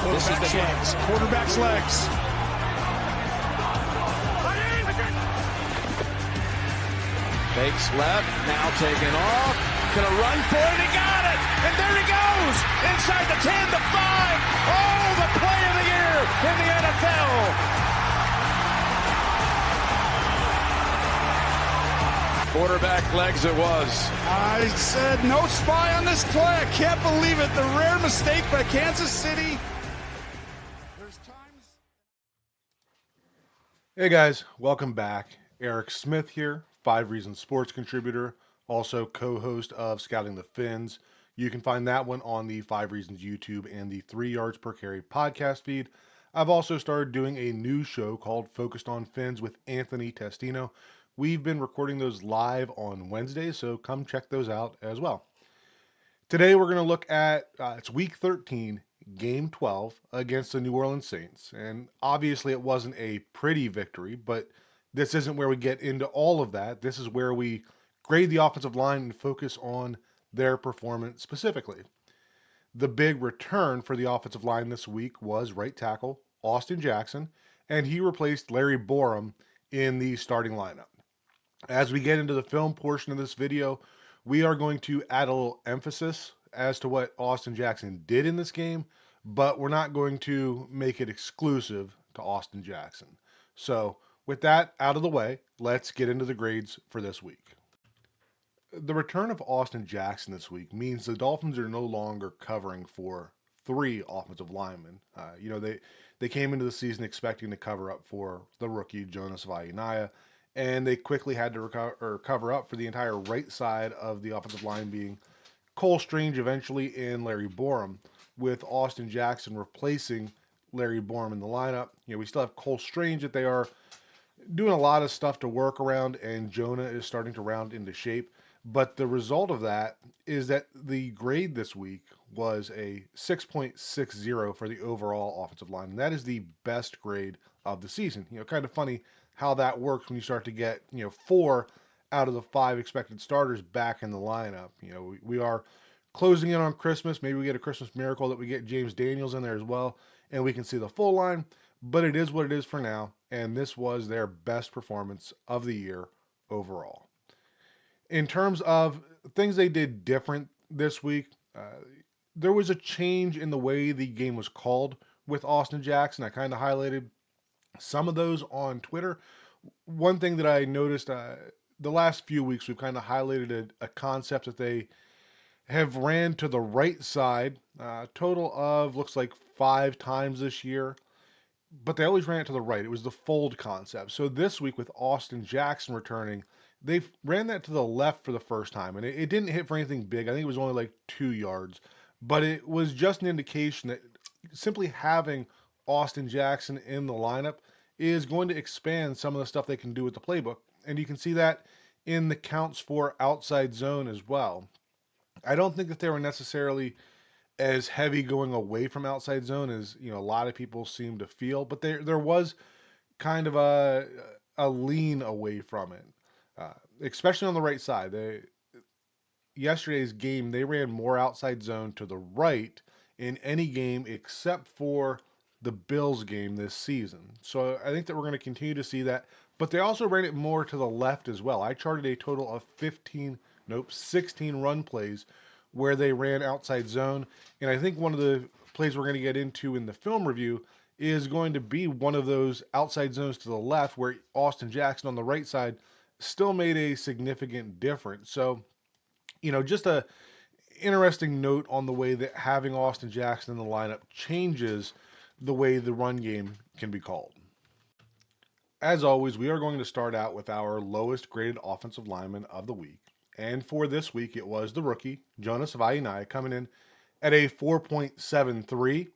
This is the legs. Quarterback's legs. Fakes left, now taken off. Gonna run for it, he got it! And there he goes! Inside the 10, the 5. Oh, the play of the year in the NFL! Quarterback legs it was. I said no spy on this play. I can't believe it. The rare mistake by Kansas City. There's times. Hey guys, welcome back. Eric Smith here, 5 Reasons Sports contributor, also co-host of Scouting the Fins. You can find that one on the 5 Reasons YouTube and the 3 Yards Per Carry podcast feed. I've also started doing a new show called Focused on Fins with Anthony Testino. We've been recording those live on Wednesdays, so come check those out as well. Today we're going to look at, it's Week 13, Game 12 against the New Orleans Saints. And obviously it wasn't a pretty victory, but this isn't where we get into all of that. This is where we grade the offensive line and focus on their performance specifically. The big return for the offensive line this week was right tackle Austin Jackson, and he replaced Larry Borom in the starting lineup. As we get into the film portion of this video, we are going to add a little emphasis as to what Austin Jackson did in this game, but we're not going to make it exclusive to Austin Jackson. So with that out of the way, let's get into the grades for this week. The return of Austin Jackson this week means the Dolphins are no longer covering for 3 offensive linemen. They came into the season expecting to cover up for the rookie Jonas Vainaya, and they quickly had to cover up for the entire right side of the offensive line, being Cole Strange eventually and Larry Borom, with Austin Jackson replacing Larry Borom in the lineup. We still have Cole Strange that they are doing a lot of stuff to work around, and Jonah is starting to round into shape. But the result of that is that the grade this week was a 6.60 for the overall offensive line, and that is the best grade of the season. Kind of funny how that works when you start to get 4 out of the 5 expected starters back in the lineup. We are closing in on Christmas. Maybe we get a Christmas miracle that we get James Daniels in there as well, and we can see the full line. But it is what it is for now, and this was their best performance of the year overall. In terms of things they did different this week, there was a change in the way the game was called with Austin Jackson. I kind of highlighted some of those on Twitter. One thing that I noticed the last few weeks, we've kind of highlighted a concept that they have ran to the right side, total of looks like 5 times this year, but they always ran it to the right. It was the fold concept. So this week with Austin Jackson returning, they ran that to the left for the first time, and it didn't hit for anything big. I think it was only like 2 yards, but it was just an indication that simply having Austin Jackson in the lineup is going to expand some of the stuff they can do with the playbook. And you can see that in the counts for outside zone as well. I don't think that they were necessarily as heavy going away from outside zone as a lot of people seem to feel, but there was kind of a lean away from it, especially on the right side. Yesterday's game, they ran more outside zone to the right in any game except for the Bills game this season. So I think that we're going to continue to see that, but they also ran it more to the left as well. I charted a total of 16 run plays where they ran outside zone, and I think one of the plays we're going to get into in the film review is going to be one of those outside zones to the left where Austin Jackson on the right side still made a significant difference. So, just a interesting note on the way that having Austin Jackson in the lineup changes the way the run game can be called. As always, we are going to start out with our lowest graded offensive lineman of the week. And for this week, it was the rookie, Jonas Vainaya, coming in at a 4.73.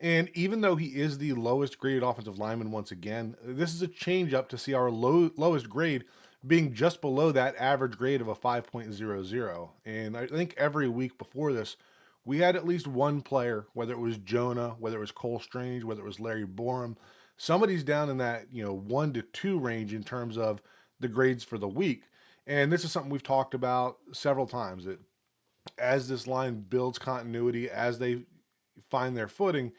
And even though he is the lowest graded offensive lineman once again, this is a change up to see our lowest grade being just below that average grade of a 5.00. And I think every week before this, we had at least one player, whether it was Jonah, whether it was Cole Strange, whether it was Larry Borom, somebody's down in that 1 to 2 range in terms of the grades for the week. And this is something we've talked about several times, that as this line builds continuity, as they find their footing,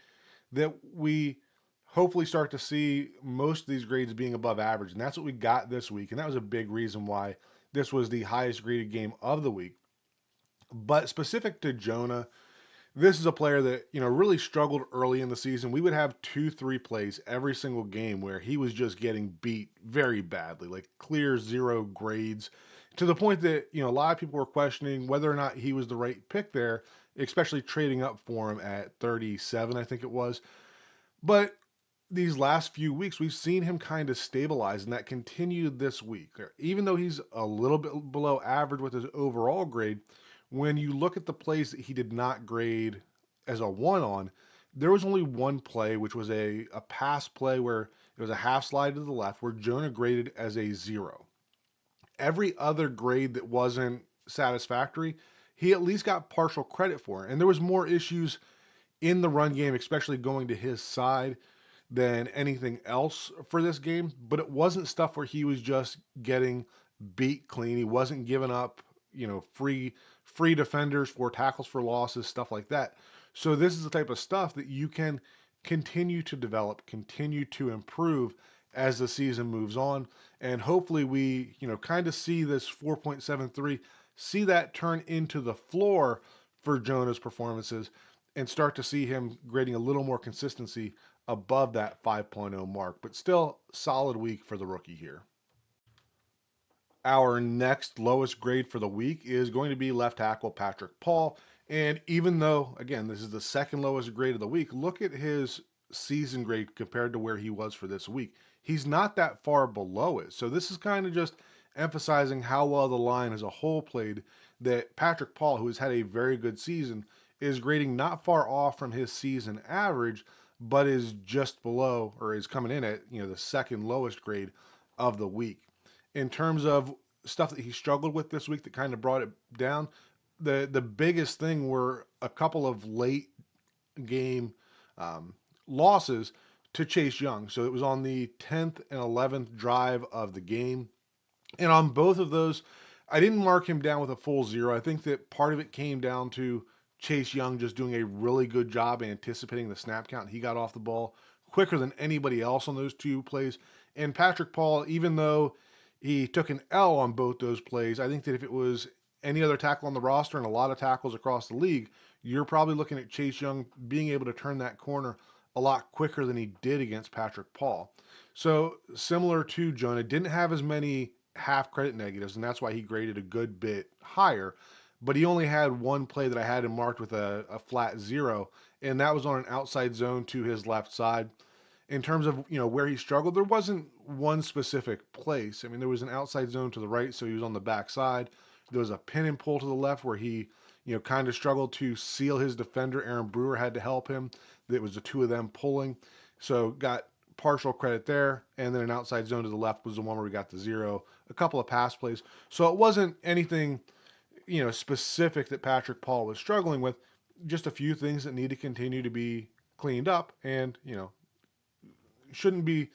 that we hopefully start to see most of these grades being above average. And that's what we got this week. And that was a big reason why this was the highest graded game of the week. But specific to Jonah, this is a player that, really struggled early in the season. We would have 2, 3 plays every single game where he was just getting beat very badly, like clear zero grades, to the point that, a lot of people were questioning whether or not he was the right pick there, especially trading up for him at 37, I think it was. But these last few weeks, we've seen him kind of stabilize, and that continued this week. Even though he's a little bit below average with his overall grade, when you look at the plays that he did not grade as a 1 on, there was only one play, which was a pass play where it was a half slide to the left, where Jonah graded as a 0. Every other grade that wasn't satisfactory, he at least got partial credit for it. And there was more issues in the run game, especially going to his side, than anything else for this game. But it wasn't stuff where he was just getting beat clean. He wasn't giving up, free defenders for tackles for losses, stuff like that. So this is the type of stuff that you can continue to develop, continue to improve as the season moves on. And hopefully we, kind of see this 4.73, see that turn into the floor for Jonah's performances and start to see him grading a little more consistency above that 5.0 mark. But still, solid week for the rookie here. Our next lowest grade for the week is going to be left tackle Patrick Paul. And even though, again, this is the second lowest grade of the week, look at his season grade compared to where he was for this week. He's not that far below it. So this is kind of just emphasizing how well the line as a whole played, that Patrick Paul, who has had a very good season, is grading not far off from his season average, but is just below, or is coming in at, the second lowest grade of the week. In terms of stuff that he struggled with this week that kind of brought it down, the biggest thing were a couple of late game losses to Chase Young. So it was on the 10th and 11th drive of the game. And on both of those, I didn't mark him down with a full 0. I think that part of it came down to Chase Young just doing a really good job anticipating the snap count. He got off the ball quicker than anybody else on those two plays. And Patrick Paul, even though he took an L on both those plays, I think that if it was any other tackle on the roster and a lot of tackles across the league, you're probably looking at Chase Young being able to turn that corner a lot quicker than he did against Patrick Paul. So similar to Jonah, didn't have as many half credit negatives, and that's why he graded a good bit higher. But he only had one play that I had him marked with a flat 0, and that was on an outside zone to his left side. In terms of, where he struggled, there wasn't one specific place. I mean, there was an outside zone to the right, so he was on the back side. There was a pin and pull to the left where he, kind of struggled to seal his defender. Aaron Brewer had to help him. It was the two of them pulling. So got partial credit there. And then an outside zone to the left was the one where we got the 0. A couple of pass plays. So it wasn't anything, specific that Patrick Paul was struggling with. Just a few things that need to continue to be cleaned up. And, shouldn't be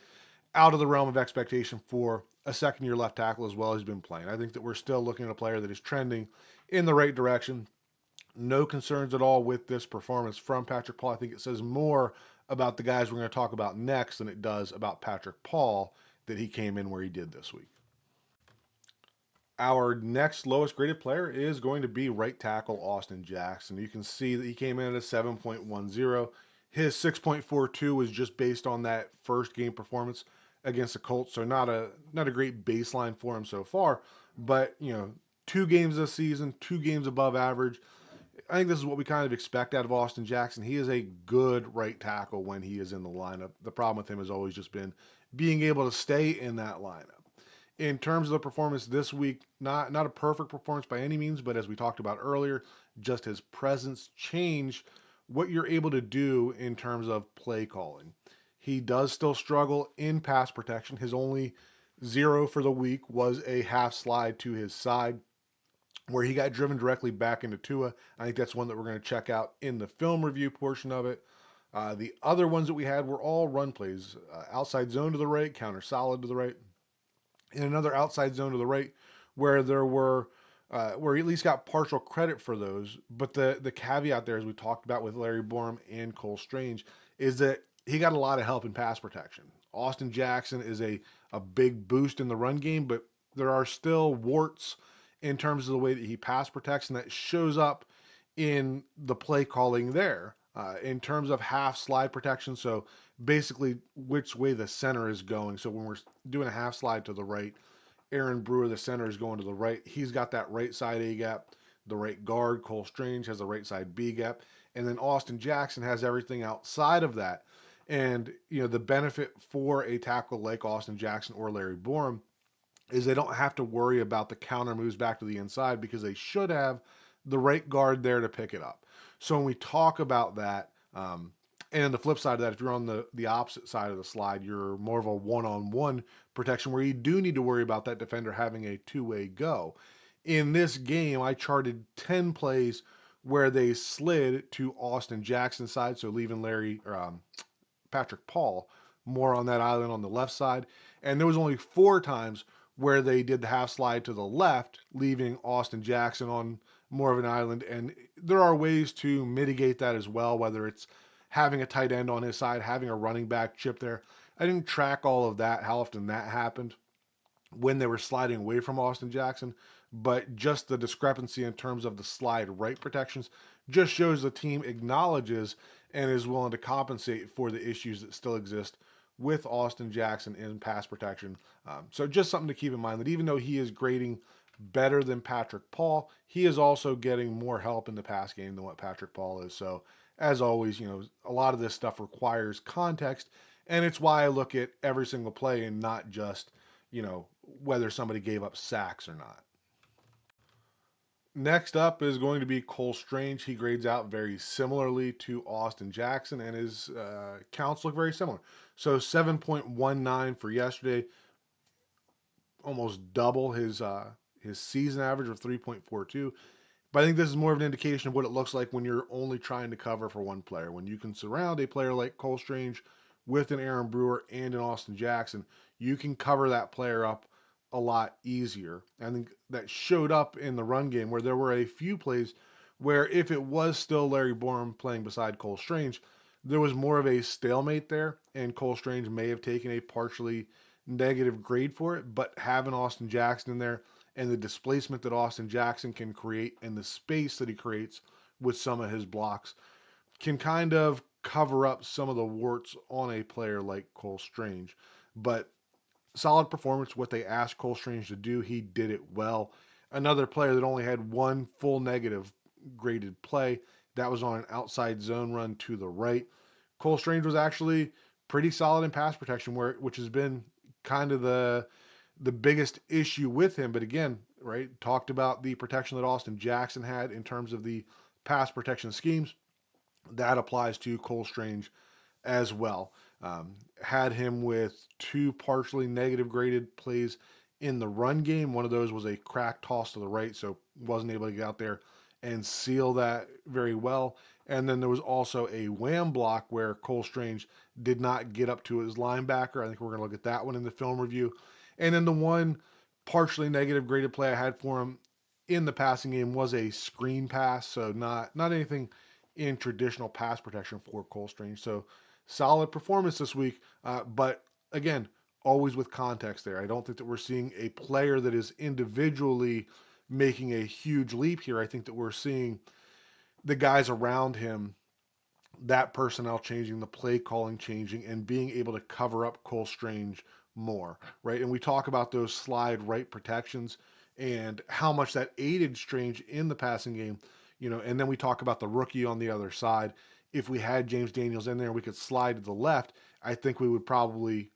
out of the realm of expectation for a second-year left tackle as well as he's been playing. I think that we're still looking at a player that is trending in the right direction. No concerns at all with this performance from Patrick Paul. I think it says more about the guys we're going to talk about next than it does about Patrick Paul that he came in where he did this week. Our next lowest graded player is going to be right tackle Austin Jackson. You can see that he came in at a 7.10. His 6.42 was just based on that first game performance against the Colts, so not a great baseline for him so far. But 2 games this season, 2 games above average. I think this is what we kind of expect out of Austin Jackson. He is a good right tackle when he is in the lineup. The problem with him has always just been being able to stay in that lineup. In terms of the performance this week, not a perfect performance by any means, but as we talked about earlier, just his presence changed what you're able to do in terms of play calling. He does still struggle in pass protection. His only 0 for the week was a half slide to his side where he got driven directly back into Tua. I think that's one that we're going to check out in the film review portion of it. The other ones that we had were all run plays. Outside zone to the right, counter solid to the right, and another outside zone to the right where there were where he at least got partial credit for those. But the caveat there, as we talked about with Larry Borum and Cole Strange, is that he got a lot of help in pass protection. Austin Jackson is a big boost in the run game, but there are still warts in terms of the way that he pass protects, and that shows up in the play calling there. In terms of half slide protection, so basically which way the center is going. So when we're doing a half slide to the right, Aaron Brewer, the center, is going to the right. He's got that right side A gap. The right guard, Cole Strange, has the right side B gap. And then Austin Jackson has everything outside of that. And, the benefit for a tackle like Austin Jackson or Larry Borum is they don't have to worry about the counter moves back to the inside because they should have the right guard there to pick it up. So when we talk about that, and the flip side of that, if you're on the opposite side of the slide, you're more of a one-on-one protection where you do need to worry about that defender having a two-way go. In this game, I charted 10 plays where they slid to Austin Jackson's side, so leaving Patrick Paul more on that island on the left side. And there was only 4 times where they did the half slide to the left, leaving Austin Jackson on more of an island. And there are ways to mitigate that as well, whether it's having a tight end on his side, having a running back chip there. I didn't track all of that, how often that happened when they were sliding away from Austin Jackson, but just the discrepancy in terms of the slide right protections just shows the team acknowledges and is willing to compensate for the issues that still exist with Austin Jackson in pass protection. So just something to keep in mind that even though he is grading better than Patrick Paul, he is also getting more help in the pass game than what Patrick Paul is. So as always, a lot of this stuff requires context, and it's why I look at every single play and not just whether somebody gave up sacks or not. Next up is going to be Cole Strange. He grades out very similarly to Austin Jackson, and his counts look very similar. So 7.19 for yesterday, almost double his season average of 3.42. But I think this is more of an indication of what it looks like when you're only trying to cover for one player. When you can surround a player like Cole Strange with an Aaron Brewer and an Austin Jackson, you can cover that player up a lot easier. I think that showed up in the run game where there were a few plays where if it was still Larry Borum playing beside Cole Strange, there was more of a stalemate there, and Cole Strange may have taken a partially negative grade for it, but having Austin Jackson in there and the displacement that Austin Jackson can create and the space that he creates with some of his blocks can kind of cover up some of the warts on a player like Cole Strange. But solid performance, what they asked Cole Strange to do, he did it well. Another player that only had one full negative graded play, that was on an outside zone run to the right. Cole Strange was actually pretty solid in pass protection, which has been kind of the biggest issue with him. But again, right, talked about the protection that Austin Jackson had in terms of the pass protection schemes. That applies to Cole Strange as well. Had him with 2 partially negative graded plays in the run game. One of those was a crack toss to the right, so wasn't able to get out there and seal that very well. And then there was also a wham block where Cole Strange did not get up to his linebacker. I think we're going to look at that one in the film review. And then the one partially negative graded play I had for him in the passing game was a screen pass, so not anything in traditional pass protection for Cole Strange. So solid performance this week, but again, always with context there. I don't think that we're seeing a player that is individually making a huge leap here. I think that we're seeing the guys around him, that personnel changing, the play calling changing, and being able to cover up Cole Strange more, right? And we talk about those slide right protections and how much that aided Strange in the passing game, and then we talk about the rookie on the other side. If we had James Daniels in there and we could slide to the left, I think we would probably,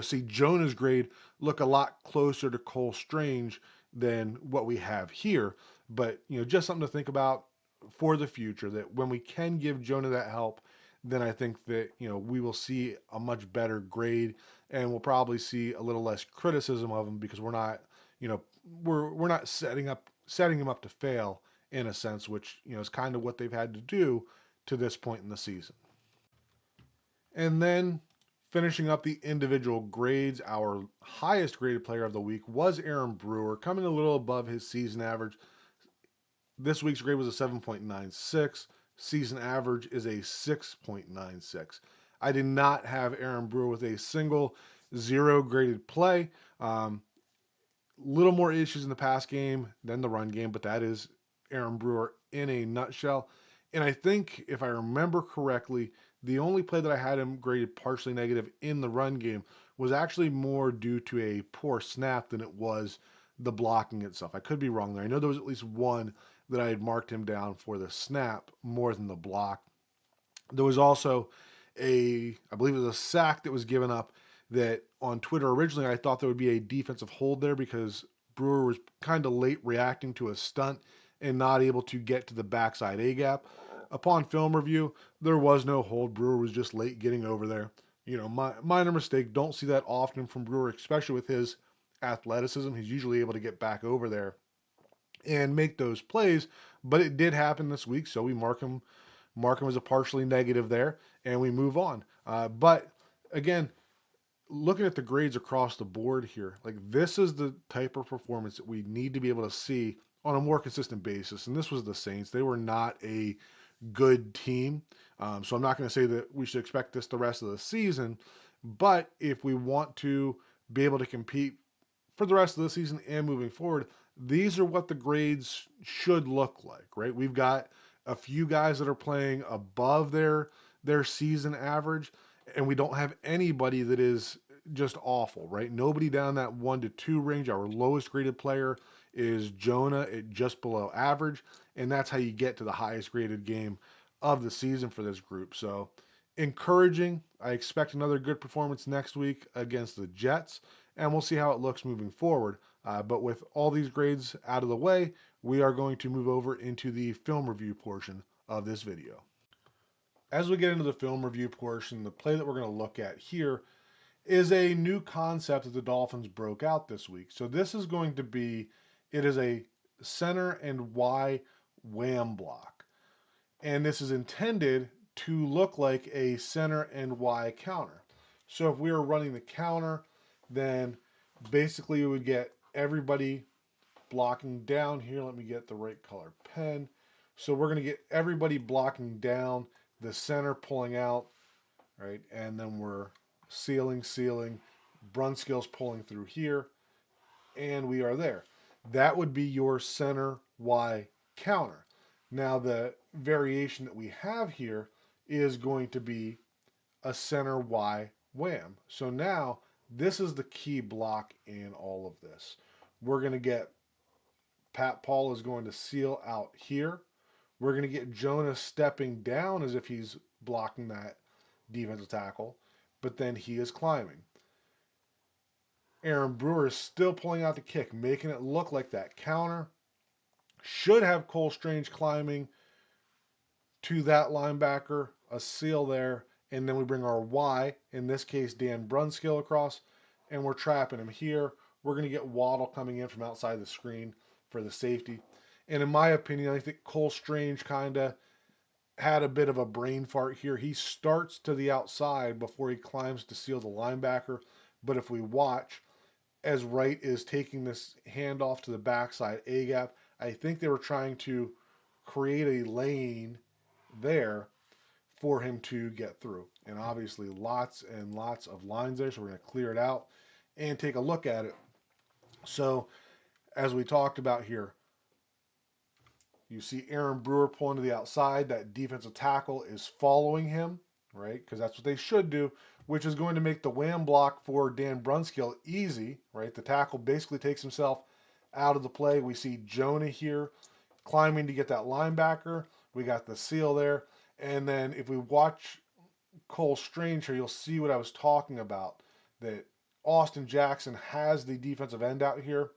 see Jonah's grade look a lot closer to Cole Strange than what we have here. But, just something to think about for the future, that when we can give Jonah that help, then I think that, we will see a much better grade, and we'll probably see a little less criticism of him because we're not, we're not setting him up to fail in a sense, which, is kind of what they've had to do to this point in the season. And then Finishing up the individual grades, our highest graded player of the week was Aaron Brewer, coming a little above his season average. This week's grade was a 7.96. Season average is a 6.96. I did not have Aaron Brewer with a single zero graded play. Little more issues in the pass game than the run game, but that is Aaron Brewer in a nutshell. And I think, if I remember correctly, the only play that I had him graded partially negative in the run game was actually more due to a poor snap than it was the blocking itself. I could be wrong there. I know there was at least one that I had marked him down for the snap more than the block. There was also I believe it was a sack that was given up that on Twitter originally I thought there would be a defensive hold there because Brewer was kind of late reacting to a stunt and not able to get to the backside A gap. Upon film review, there was no hold. Brewer was just late getting over there. Minor mistake. Don't see that often from Brewer, especially with his athleticism. He's usually able to get back over there and make those plays, but it did happen this week, so we mark him as a partially negative there, and we move on. But again, looking at the grades across the board here, like this is the type of performance that we need to be able to see on a more consistent basis. And this was the Saints. They were not a good team. So I'm not going to say that we should expect this the rest of the season. But if we want to be able to compete for the rest of the season and moving forward, these are what the grades should look like, right? We've got a few guys that are playing above their season average, and we don't have anybody that is just awful, right? Nobody down that 1 to 2 range. Our lowest graded player is Jonah at just below average, and that's how you get to the highest graded game of the season for this group. So encouraging. I expect another good performance next week against the Jets, and we'll see how it looks moving forward. But with all these grades out of the way, we are going to move over into the film review portion of this video. As we get into the film review portion, the play that we're going to look at here is a new concept that the Dolphins broke out this week. So this is going to be, it is a center and Y wham block. And this is intended to look like a center and Y counter. So if we were running the counter, then basically we would get everybody blocking down here. Let me get the right color pen. So we're going to get everybody blocking down, the center pulling out, right? And then we're sealing. Brunskill's pulling through here, and we are there. That would be your center Y counter. Now the variation that we have here is going to be a center Y wham. So now this is the key block in all of this. We're going to get Pat Paul is going to seal out here. We're going to get Jonah stepping down as if he's blocking that defensive tackle, but then he is climbing. Aaron Brewer is still pulling out the kick, making it look like that counter. Should have Cole Strange climbing to that linebacker, a seal there, and then we bring our Y, in this case Dan Brunskill, across, and we're trapping him here. We're going to get Waddle coming in from outside the screen for the safety. And in my opinion, I think Cole Strange kind of had a bit of a brain fart here. He starts to the outside before he climbs to seal the linebacker. But if we watch, as Wright is taking this handoff to the backside A gap, I think they were trying to create a lane there for him to get through. And obviously lots and lots of lines there, so we're going to clear it out and take a look at it. So as we talked about here, you see Aaron Brewer pulling to the outside. That defensive tackle is following him, right? Because that's what they should do, which is going to make the wham block for Dan Brunskill easy, right? The tackle basically takes himself out of the play. We see Jonah here climbing to get that linebacker. We got the seal there. And then if we watch Cole Strange here, you'll see what I was talking about, that Austin Jackson has the defensive end out here.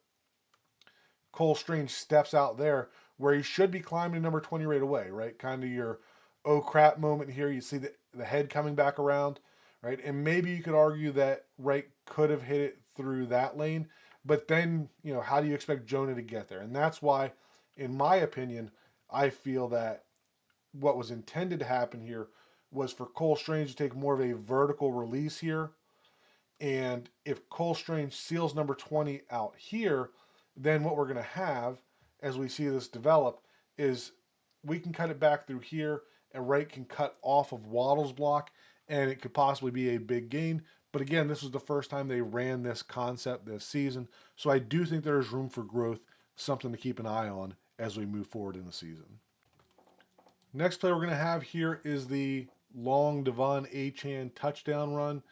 Cole Strange steps out there where he should be climbing number 20 right away, right? Kind of your oh crap moment here. You see the head coming back around, right? And maybe you could argue that Wright could have hit it through that lane, but then, how do you expect Jonah to get there? And that's why, in my opinion, I feel that what was intended to happen here was for Cole Strange to take more of a vertical release here. And if Cole Strange seals number 20 out here, then what we're going to have as we see this develop is we can cut it back through here, and Wright can cut off of Waddle's block, and it could possibly be a big gain. But again, this was the first time they ran this concept this season, so I do think there is room for growth, something to keep an eye on as we move forward in the season. Next play we're going to have here is the long Devon Achane touchdown run.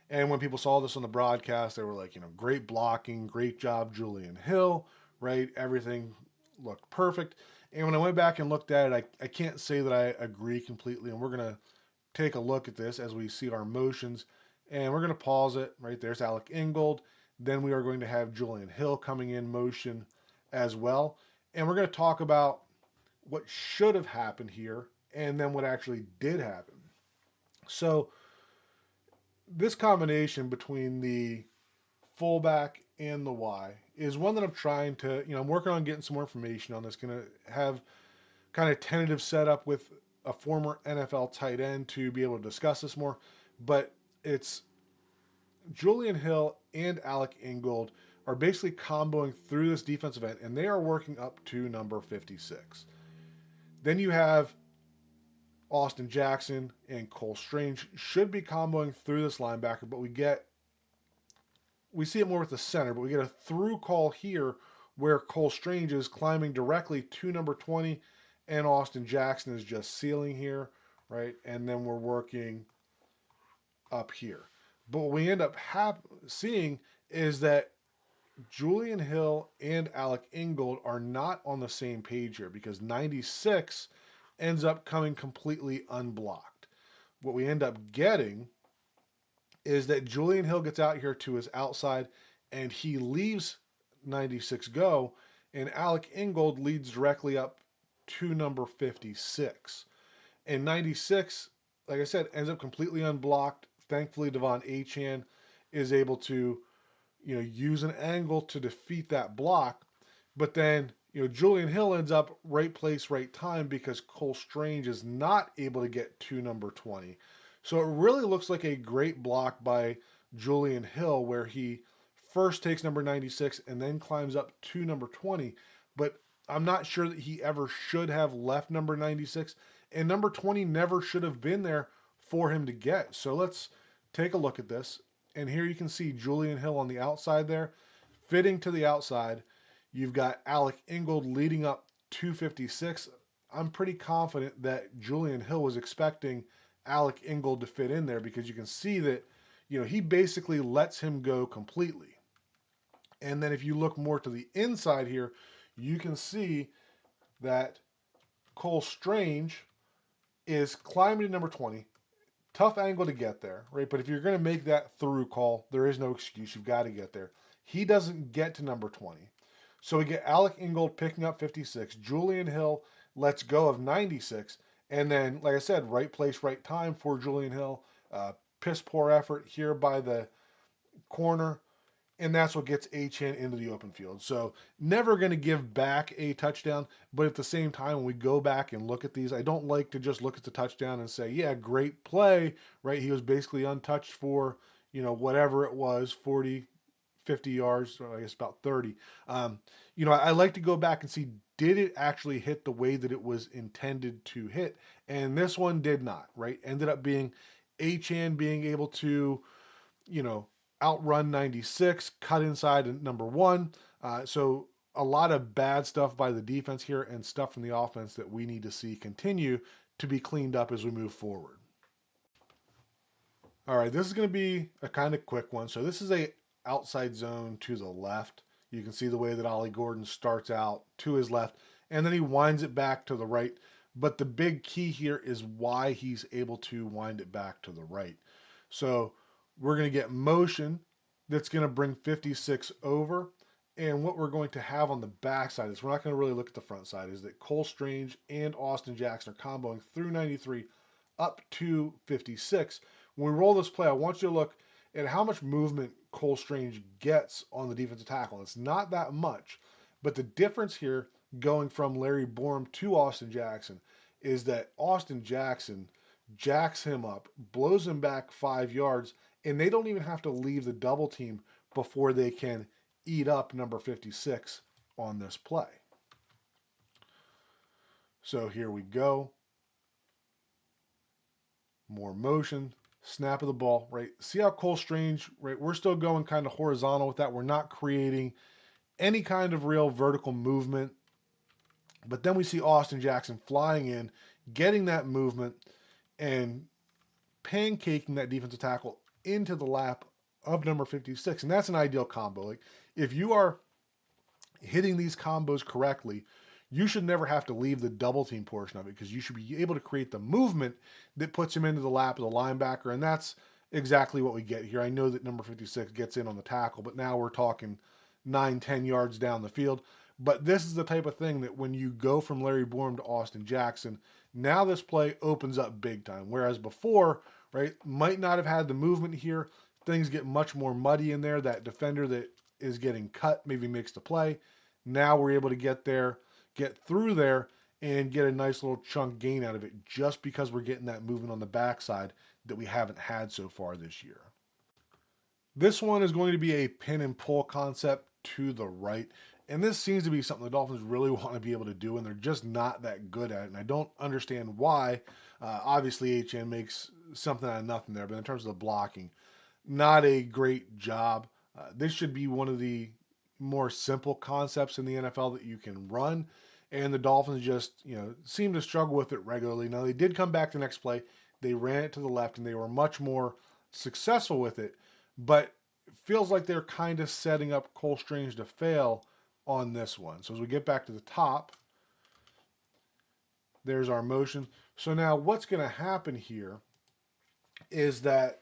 And when people saw this on the broadcast, they were like, great blocking, great job, Julian Hill, right? Everything looked perfect. And when I went back and looked at it, I can't say that I agree completely. And we're going to take a look at this as we see our motions. And we're going to pause it. Right there's Alec Ingold. Then we are going to have Julian Hill coming in motion as well. And we're going to talk about what should have happened here and then what actually did happen. So this combination between the fullback and the Y is one that I'm trying to, I'm working on getting some more information on this. Going to have kind of tentative setup with a former NFL tight end to be able to discuss this more. But it's Julian Hill and Alec Ingold are basically comboing through this defensive end, and they are working up to number 56. Then you have Austin Jackson and Cole Strange should be comboing through this linebacker, but we see it more with the center, but we get a through call here where Cole Strange is climbing directly to number 20 and Austin Jackson is just sealing here, right? And then we're working up here. But what we end up seeing is that Julian Hill and Alec Ingold are not on the same page here because 96 ends up coming completely unblocked. What we end up getting is that Julian Hill gets out here to his outside and he leaves 96 go, and Alec Ingold leads directly up to number 56. And 96, like I said, ends up completely unblocked. Thankfully, Devon Achane is able to, use an angle to defeat that block. But then, Julian Hill ends up right place, right time because Cole Strange is not able to get to number 20. So it really looks like a great block by Julian Hill where he first takes number 96 and then climbs up to number 20. But I'm not sure that he ever should have left number 96. And number 20 never should have been there for him to get. So let's take a look at this. And here you can see Julian Hill on the outside there, fitting to the outside. You've got Alec Ingold leading up 256. I'm pretty confident that Julian Hill was expecting Alec Ingold to fit in there because you can see that, he basically lets him go completely. And then if you look more to the inside here, you can see that Cole Strange is climbing to number 20. Tough angle to get there, right? But if you're going to make that through call, there is no excuse. You've got to get there. He doesn't get to number 20. So we get Alec Ingold picking up 56. Julian Hill lets go of 96. And then, like I said, right place, right time for Julian Hill. Piss poor effort here by the corner. And that's what gets Achane into the open field. So never going to give back a touchdown. But at the same time, when we go back and look at these, I don't like to just look at the touchdown and say, yeah, great play, right? He was basically untouched for, whatever it was, 40, 50 yards, or I guess about 30. I like to go back and see, did it actually hit the way that it was intended to hit? And this one did not, right? Ended up being Achane being able to, outrun 96, cut inside at number 1. So a lot of bad stuff by the defense here and stuff from the offense that we need to see continue to be cleaned up as we move forward. All right, this is going to be a kind of quick one. So this is a outside zone to the left. You can see the way that Ollie Gordon starts out to his left, and then he winds it back to the right. But the big key here is why he's able to wind it back to the right. So we're going to get motion that's going to bring 56 over. And what we're going to have on the backside is we're not going to really look at the front side, is that Cole Strange and Austin Jackson are comboing through 93 up to 56. When we roll this play, I want you to look at how much movement Cole Strange gets on the defensive tackle. It's not that much, but the difference here going from Larry Borom to Austin Jackson is that Austin Jackson jacks him up, blows him back 5 yards, and they don't even have to leave the double team before they can eat up number 56 on this play. So here we go. More motion, snap of the ball, right? See how Cole Strange, right? We're still going kind of horizontal with that. We're not creating any kind of real vertical movement. But then we see Austin Jackson flying in, getting that movement, and pancaking that defensive tackle into the lap of number 56. And that's an ideal combo. Like, if you are hitting these combos correctly, you should never have to leave the double team portion of it because you should be able to create the movement that puts him into the lap of the linebacker. And that's exactly what we get here. I know that number 56 gets in on the tackle, but now we're talking 9-10 yards down the field. But this is the type of thing that when you go from Larry Borom to Austin Jackson, now this play opens up big time. Whereas before, right, might not have had the movement here. Things get much more muddy in there. That defender that is getting cut maybe makes the play. Now we're able to get there, get through there, and get a nice little chunk gain out of it just because we're getting that movement on the backside that we haven't had so far this year. This one is going to be a pin and pull concept to the right. And this seems to be something the Dolphins really want to be able to do, and they're just not that good at it. And I don't understand why. Obviously, HN makes something out of nothing there, but in terms of the blocking, not a great job. This should be one of the more simple concepts in the NFL that you can run, and the Dolphins just seem to struggle with it regularly. Now they did come back the next play, they ran it to the left, and they were much more successful with it, but it feels like they're kind of setting up Cole Strange to fail on this one. So as we get back to the top, there's our motion. So now what's going to happen here is that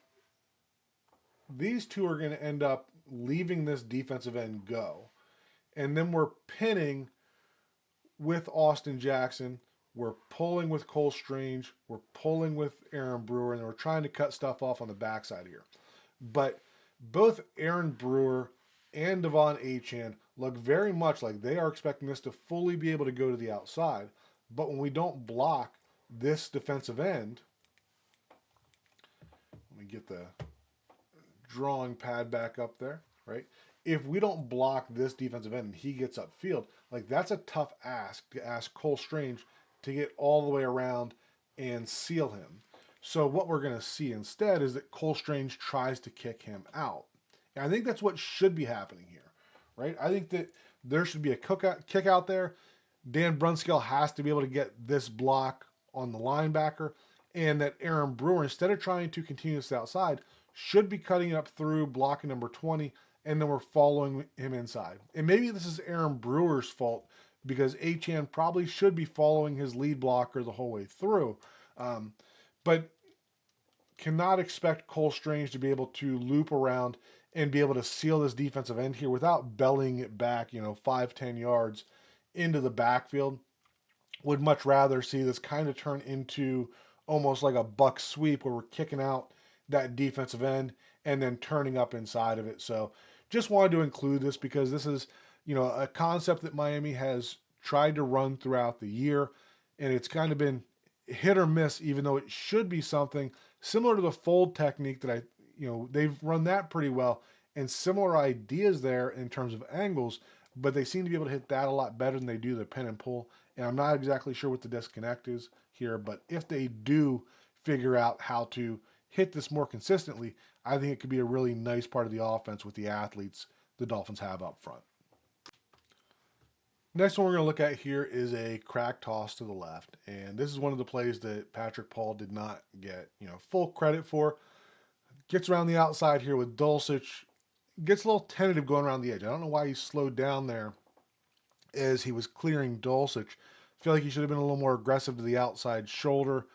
these two are going to end up leaving this defensive end go. And then we're pinning with Austin Jackson. We're pulling with Cole Strange. We're pulling with Aaron Brewer. And we're trying to cut stuff off on the backside here. But both Aaron Brewer and Devon Achane look very much like they are expecting this to fully be able to go to the outside. But when we don't block this defensive end, let me get the drawing pad back up there, right? If we don't block this defensive end and he gets upfield, like that's a tough ask to ask Cole Strange to get all the way around and seal him. So what we're going to see instead is that Cole Strange tries to kick him out. And I think that's what should be happening here, right? I think that there should be a kick out there. Dan Brunskill has to be able to get this block on the linebacker, and that Aaron Brewer, instead of trying to continue this outside, should be cutting up through blocking number 20, and then we're following him inside. And maybe this is Aaron Brewer's fault because Achane probably should be following his lead blocker the whole way through. But cannot expect Cole Strange to be able to loop around and be able to seal this defensive end here without bellying it back, 5-10 yards into the backfield. Would much rather see this kind of turn into almost like a buck sweep where we're kicking out that defensive end and then turning up inside of it. So just wanted to include this because this is, a concept that Miami has tried to run throughout the year, and it's kind of been hit or miss, even though it should be something similar to the fold technique that they've run that pretty well, and similar ideas there in terms of angles, but they seem to be able to hit that a lot better than they do the pin and pull. And I'm not exactly sure what the disconnect is here, but if they do figure out how to hit this more consistently, I think it could be a really nice part of the offense with the athletes the Dolphins have up front. Next one we're going to look at here is a crack toss to the left. And this is one of the plays that Patrick Paul did not get, full credit for. Gets around the outside here with Dulcich. Gets a little tentative going around the edge. I don't know why he slowed down there as he was clearing Dulcich. I feel like he should have been a little more aggressive to the outside shoulder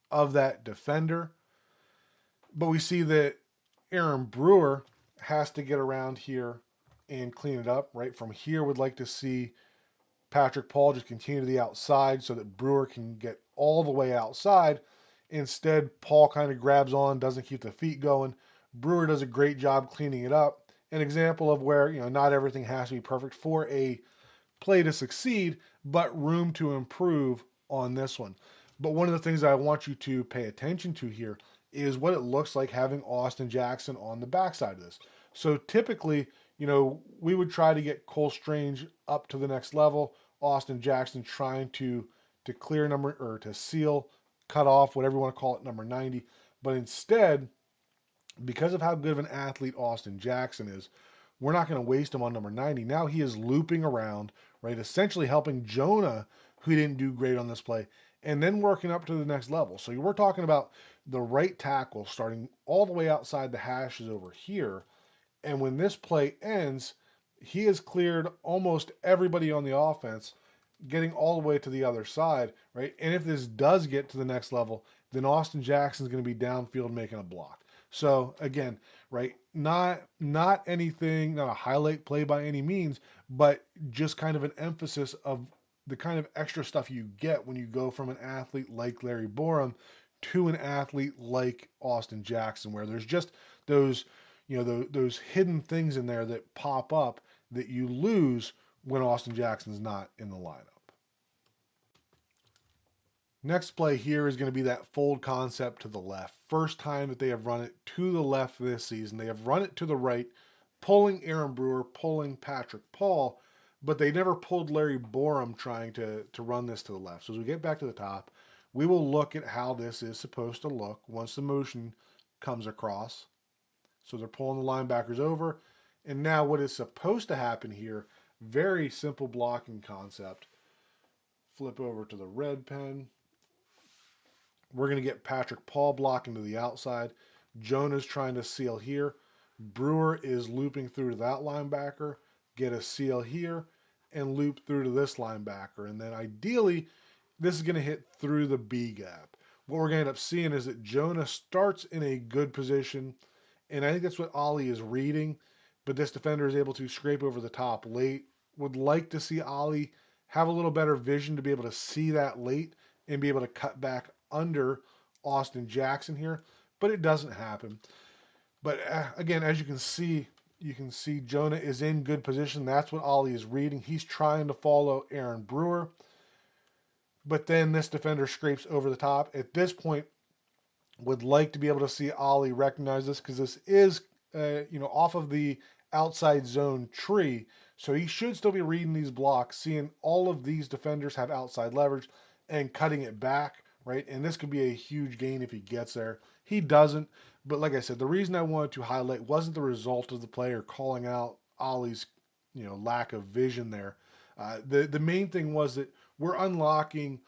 of that defender. But we see that Aaron Brewer has to get around here and clean it up, right? From here, would like to see Patrick Paul just continue to the outside so that Brewer can get all the way outside. Instead, Paul kind of grabs on, doesn't keep the feet going. Brewer does a great job cleaning it up. An example of where, not everything has to be perfect for a play to succeed, but room to improve on this one. But one of the things that I want you to pay attention to here is what it looks like having Austin Jackson on the backside of this. So typically, we would try to get Cole Strange up to the next level. Austin Jackson trying to clear number or to seal, cut off, whatever you want to call it, number 90. But instead, because of how good of an athlete Austin Jackson is, we're not going to waste him on number 90. Now he is looping around, right? Essentially helping Jonah, who didn't do great on this play, and then working up to the next level. So we're talking about the right tackle starting all the way outside the hashes over here. And when this play ends, he has cleared almost everybody on the offense, getting all the way to the other side, right? And if this does get to the next level, then Austin Jackson's going to be downfield making a block. So again, right, not anything, not a highlight play by any means, but just kind of an emphasis of the kind of extra stuff you get when you go from an athlete like Larry Borum to an athlete like Austin Jackson, where there's just those, those hidden things in there that pop up that you lose when Austin Jackson's not in the lineup. Next play here is going to be that fold concept to the left. First time that they have run it to the left this season. They have run it to the right, pulling Aaron Brewer, pulling Patrick Paul, but they never pulled Larry Borum trying to run this to the left. So as we get back to the top, we will look at how this is supposed to look once the motion comes across. So they're pulling the linebackers over. And now what is supposed to happen here, very simple blocking concept. Flip over to the red pen. We're going to get Patrick Paul blocking to the outside. Jonah's trying to seal here. Brewer is looping through to that linebacker. Get a seal here and loop through to this linebacker. And then ideally, this is going to hit through the B gap. What we're going to end up seeing is that Jonah starts in a good position. And I think that's what Ollie is reading. But this defender is able to scrape over the top late. Would like to see Ollie have a little better vision to be able to see that late and be able to cut back under Austin Jackson here, but it doesn't happen. But again, as you can see Jonah is in good position. That's what Ollie is reading. He's trying to follow Aaron Brewer, but then this defender scrapes over the top. At this point, would like to be able to see Ollie recognize this because this is, off of the outside zone tree. So he should still be reading these blocks, seeing all of these defenders have outside leverage and cutting it back, right? And this could be a huge gain if he gets there. He doesn't. But like I said, the reason I wanted to highlight wasn't the result of the play or calling out Ollie's, lack of vision there. The main thing was that we're unlocking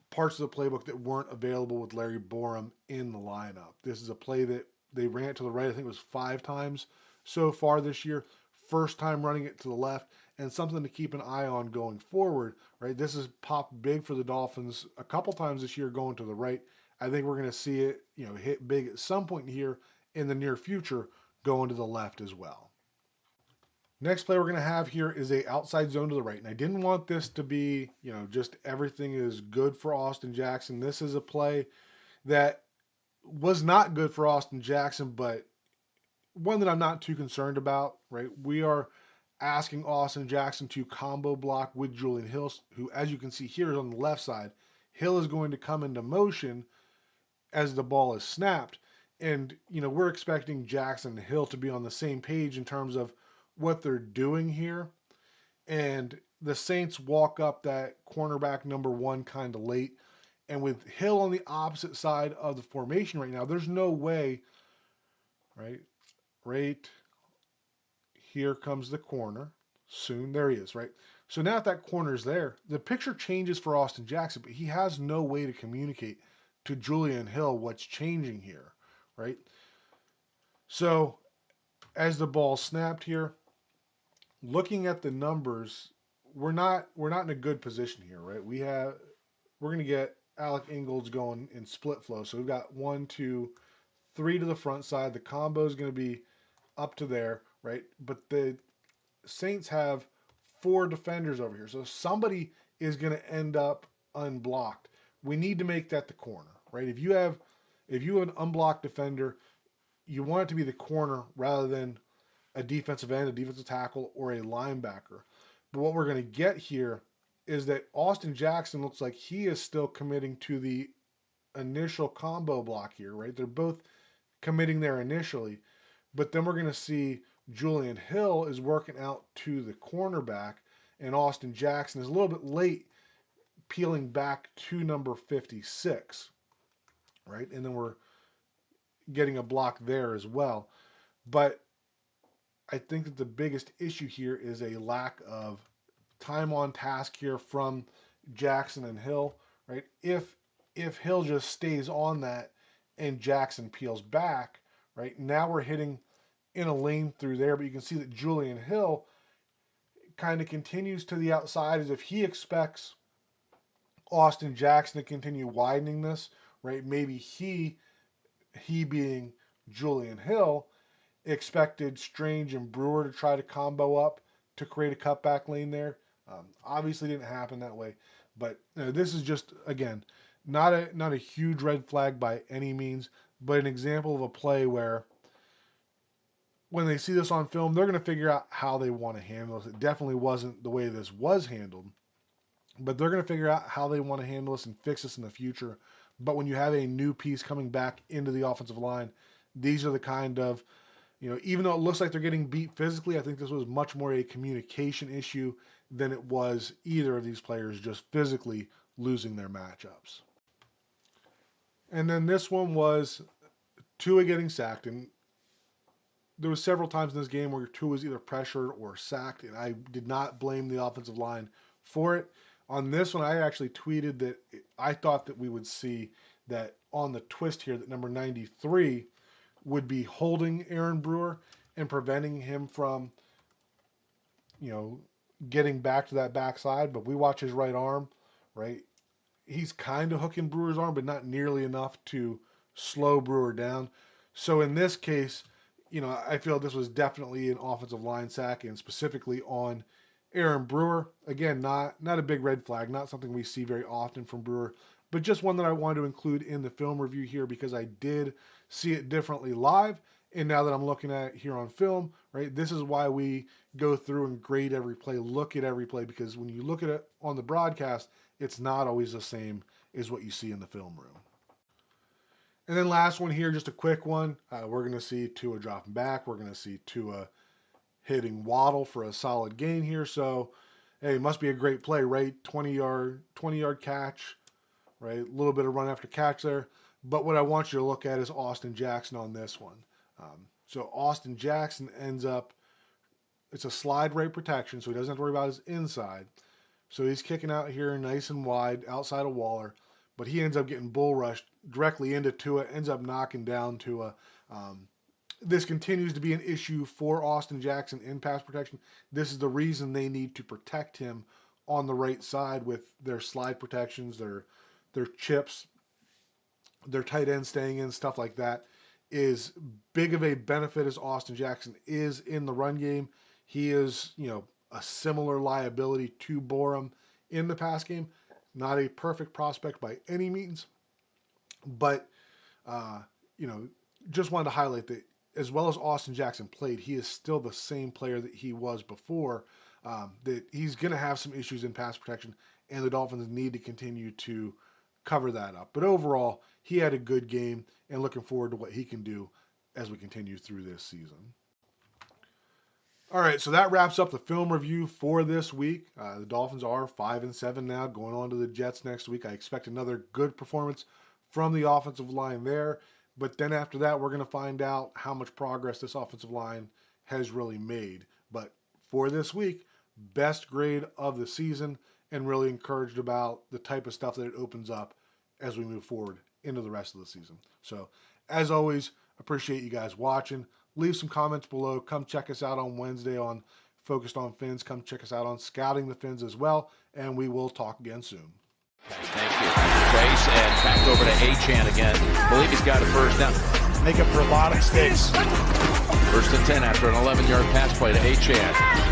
parts of the playbook that weren't available with Larry Borum in the lineup. This is a play that they ran it to the right. I think it was 5 times so far this year. First time running it to the left, and something to keep an eye on going forward, right? This has popped big for the Dolphins a couple times this year going to the right. I think we're going to see it, hit big at some point here in the near future going to the left as well. Next play we're going to have here is a outside zone to the right. And I didn't want this to be, just everything is good for Austin Jackson. This is a play that was not good for Austin Jackson, but one that I'm not too concerned about, right? We are asking Austin Jackson to combo block with Julian Hill, who, as you can see here, is on the left side. Hill is going to come into motion as the ball is snapped. And, we're expecting Jackson and Hill to be on the same page in terms of what they're doing here. And the Saints walk up that cornerback number 1 kind of late. And with Hill on the opposite side of the formation right now, there's no way, right here comes the corner. Soon, there he is, right? So now that corner's there, the picture changes for Austin Jackson, but he has no way to communicate to Julian Hill what's changing here, right? So as the ball snapped here, looking at the numbers, we're not in a good position here, right? We're going to get Alec Ingold's going in split flow. So we've got 1, 2, 3 to the front side. The combo is going to be up to there, right? But the Saints have 4 defenders over here. So somebody is going to end up unblocked. We need to make that the corner, right? If you have an unblocked defender, you want it to be the corner rather than a defensive end, a defensive tackle, or a linebacker. But what we're going to get here is that Austin Jackson looks like he is still committing to the initial combo block here, right? They're both committing there initially, but then we're going to see Julian Hill is working out to the cornerback, and Austin Jackson is a little bit late peeling back to number 56, right? And then we're getting a block there as well. But I think that the biggest issue here is a lack of time on task here from Jackson and Hill, right? If Hill just stays on that and Jackson peels back, right? Now we're hitting in a lane through there, but you can see that Julian Hill kind of continues to the outside as if he expects Austin Jackson to continue widening this, right? Maybe he being Julian Hill expected Strange and Brewer to try to combo up to create a cutback lane there. Obviously didn't happen that way, but this is just, again, not a huge red flag by any means, but an example of a play where when they see this on film, they're going to figure out how they want to handle this. It definitely wasn't the way this was handled, but they're going to figure out how they want to handle this and fix this in the future. But when you have a new piece coming back into the offensive line, these are the kind of, even though it looks like they're getting beat physically, I think this was much more a communication issue than it was either of these players just physically losing their matchups. And then this one was Tua getting sacked, and there was several times in this game where Tua was either pressured or sacked, and I did not blame the offensive line for it. On this one, I actually tweeted that I thought that we would see that on the twist here that number 93 would be holding Aaron Brewer and preventing him from, getting back to that backside. But we watch his right arm, right? He's kind of hooking Brewer's arm, but not nearly enough to slow Brewer down. So in this case, I feel this was definitely an offensive line sack, and specifically on Aaron Brewer. Again, not a big red flag, not something we see very often from Brewer, but just one that I wanted to include in the film review here because I did see it differently live, and now that I'm looking at it here on film, right, this is why we go through and grade every play, look at every play, because when you look at it on the broadcast, it's not always the same as what you see in the film room. And then last one here, just a quick one. We're going to see Tua dropping back. We're going to see Tua hitting Waddle for a solid gain here. So, hey, it must be a great play, right? 20-yard catch, right? A little bit of run after catch there. But what I want you to look at is Austin Jackson on this one. So Austin Jackson ends up, it's a slide rate protection, so he doesn't have to worry about his inside. So he's kicking out here nice and wide outside of Waller, but he ends up getting bull rushed directly into Tua, ends up knocking down Tua. This continues to be an issue for Austin Jackson in pass protection. This is the reason they need to protect him on the right side with their slide protections, their chips, their tight end staying in, stuff like that. Is big of a benefit as Austin Jackson is in the run game. He is, a similar liability to Borum in the pass game. Not a perfect prospect by any means, but, just wanted to highlight that as well as Austin Jackson played, he is still the same player that he was before, that he's going to have some issues in pass protection, and the Dolphins need to continue to cover that up. But overall, he had a good game, and looking forward to what he can do as we continue through this season. All right, so that wraps up the film review for this week. The Dolphins are 5-7 now, going on to the Jets next week. I expect another good performance from the offensive line there. But then after that, we're going to find out how much progress this offensive line has really made. But for this week, best grade of the season, and really encouraged about the type of stuff that it opens up as we move forward into the rest of the season. So, as always, appreciate you guys watching. Leave some comments below. Come check us out on Wednesday on Focused on Fins. Come check us out on Scouting the Fins as well, and we will talk again soon. Thank you. Chase and back over to Achane again. Believe he's got a first down. Make up for a lot of mistakes. 1st and 10 after an 11-yard pass play to Achane.